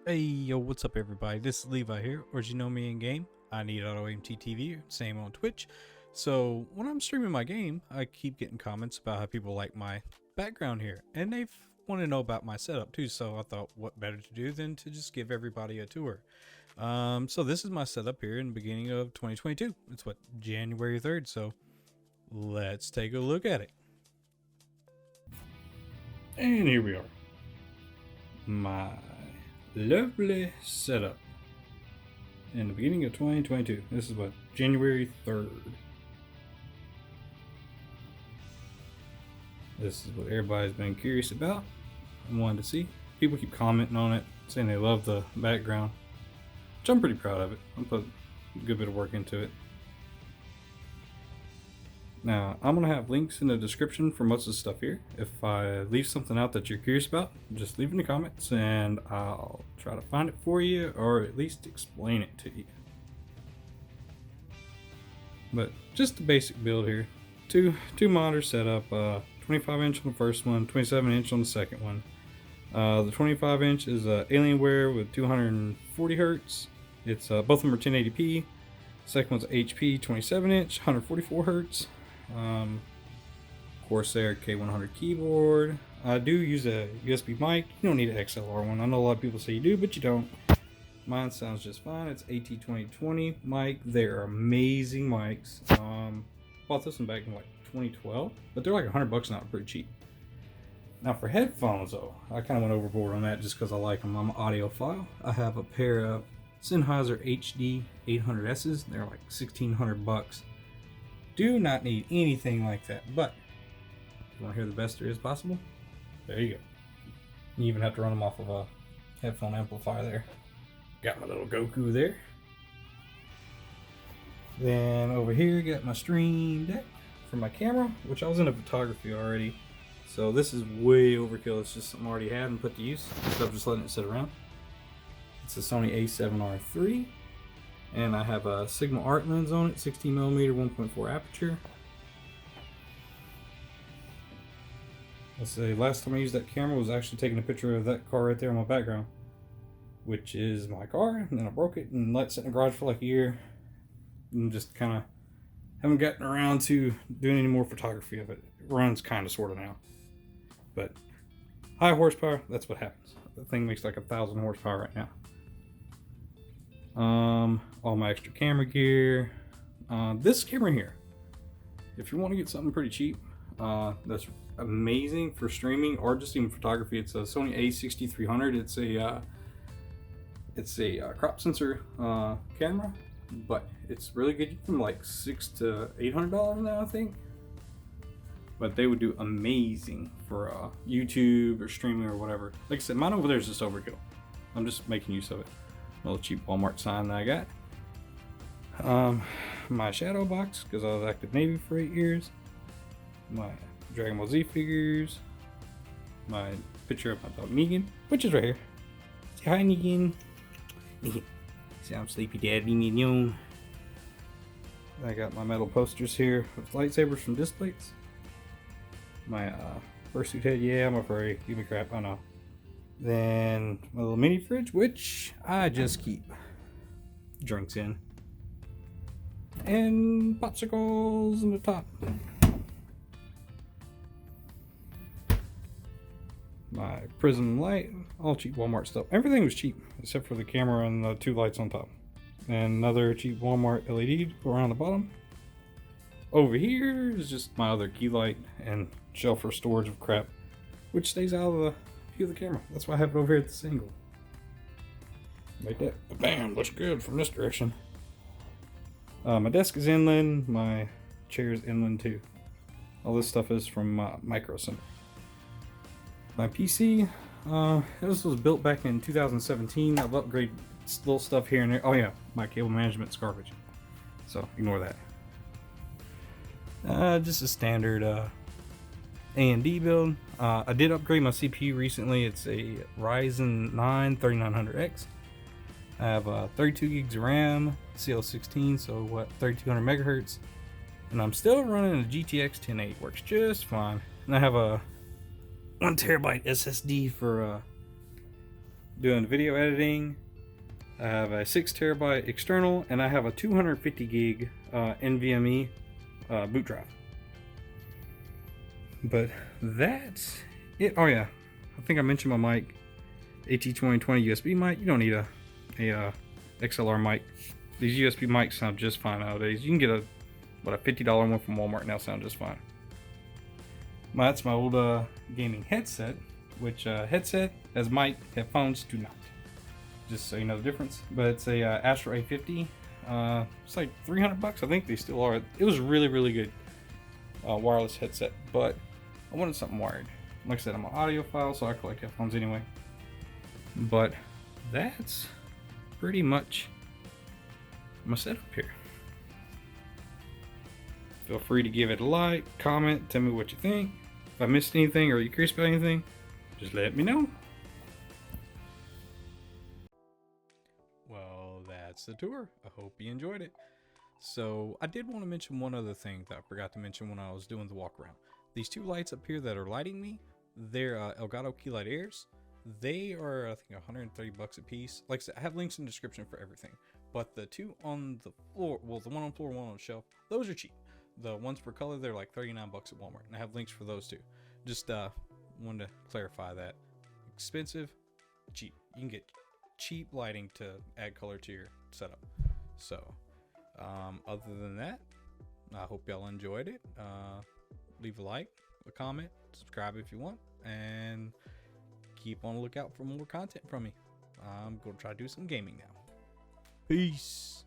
Hey, yo, what's up, everybody? This is Levi here, or as you know me in game, I need Auto AMT TV, same on Twitch. So when I'm streaming my game, I keep getting comments about how people like my background here, and they want to know about my setup too. So I thought, what better to do than to just give everybody a tour. So this is my setup here in the beginning of 2022. It's what, January 3rd. So let's take a look at it. And here we are. My lovely setup in the beginning of 2022. This is what, January 3rd. This is what everybody's been curious about and wanted to see. People keep commenting on it, saying they love the background, which I'm pretty proud of it. I put a good bit of work into it. Now, I'm going to have links in the description for most of the stuff here. If I leave something out that you're curious about, just leave in the comments and I'll try to find it for you, or at least explain it to you. But just the basic build here. Two monitors set up, 25 inch on the first one, 27 inch on the second one. The 25 inch is Alienware with 240 hertz. It's both of them are 1080p. Second one's HP 27 inch, 144 hertz. Corsair K100 keyboard. I do use a USB mic. You don't need an XLR one. I know a lot of people say you do, but you don't. Mine sounds just fine. It's AT2020 mic. They're amazing mics. Bought this one back in like 2012, but they're like $100 now, pretty cheap. Now for headphones though, I kind of went overboard on that just because I like them. I'm an audiophile. I have a pair of Sennheiser HD 800Ss. They're like $1,600. Do not need anything like that, but if you want to hear the best there is possible, there you go. You even have to run them off of a headphone amplifier there. Got my little Goku there. Then over here, got my stream deck for my camera, which I was into photography already. So this is way overkill. It's just something I already had and put to use instead of just letting it sit around. It's a Sony A7R III. And I have a Sigma art lens on it, 16mm 1.4 aperture. Let's say last time I used that camera was actually taking a picture of that car right there in my background, which is my car. And then I broke it and let it sit in the garage for like a year, and just kind of haven't gotten around to doing any more photography of it. It runs kind of sort of now, but high horsepower, that's what happens. The thing makes like 1,000 horsepower right now. All my extra camera gear. This camera here, if you want to get something pretty cheap, that's amazing for streaming or just even photography. It's a Sony A6300. It's a crop sensor camera, but it's really good. You can like $600 to $800 now, I think. But they would do amazing for YouTube or streaming or whatever. Like I said, mine over there is just overkill. I'm just making use of it. Little cheap Walmart sign that I got. My shadow box, because I was active Navy for 8 years. My Dragon Ball Z figures. My picture of my dog Negan, which is right here. Say hi, Negan. See, I'm sleepy, Dad. Leave me alone. I got my metal posters here with lightsabers from displays. My fursuit head, yeah, I'm a furry. Give me crap, I know. Then my little mini fridge, which I just keep drinks in, and popsicles in the top. My Prism light, all cheap Walmart stuff. Everything was cheap except for the camera and the 2 lights on top. And another cheap Walmart LED around the bottom. Over here is just my other key light and shelf for storage of crap, which stays out of the view of the camera. That's why I have it over here at this angle. Like that. But bam, looks good from this direction. My desk is inland. My chair is inland too. All this stuff is from Micro Center. My PC, this was built back in 2017. I've upgraded little stuff here and there. Oh yeah, my cable management's garbage, so ignore that. Just a standard AMD build. I did upgrade my CPU recently. It's a Ryzen 9 3900X. I have 32 gigs of RAM, CL16, so what, 3200 megahertz. And I'm still running a GTX 1080, works just fine. And I have a 1 terabyte SSD for doing video editing. I have a 6 terabyte external, and I have a 250 gig NVMe boot drive. But that's it. Oh yeah, I think I mentioned my mic, AT2020 USB mic. You don't need a XLR mic. These USB mics sound just fine nowadays. You can get a $50 one from Walmart now, sound just fine. That's my old gaming headset, which headset as mic, headphones do not. Just so you know the difference. But it's a Astro A50. It's like $300. I think they still are. It was really good wireless headset, but I wanted something wired. Like I said, I'm an audiophile, so I collect headphones anyway. But that's pretty much my setup here. Feel free to give it a like, comment, tell me what you think. If I missed anything or you're curious about anything, just let me know. Well, that's the tour. I hope you enjoyed it. So I did want to mention one other thing that I forgot to mention when I was doing the walk around. These two lights up here that are lighting me, they're Elgato Keylight Airs. They are, I think, $130 a piece. Like I said, I have links in the description for everything. But the two on the floor, well, the one on the floor, one on the shelf, those are cheap. The ones per color, they're like $39 at Walmart. And I have links for those too. Just wanted to clarify that. Expensive, cheap. You can get cheap lighting to add color to your setup. So, other than that, I hope y'all enjoyed it. Leave a like, a comment, subscribe if you want, and keep on the lookout for more content from me. I'm going to try to do some gaming now. Peace.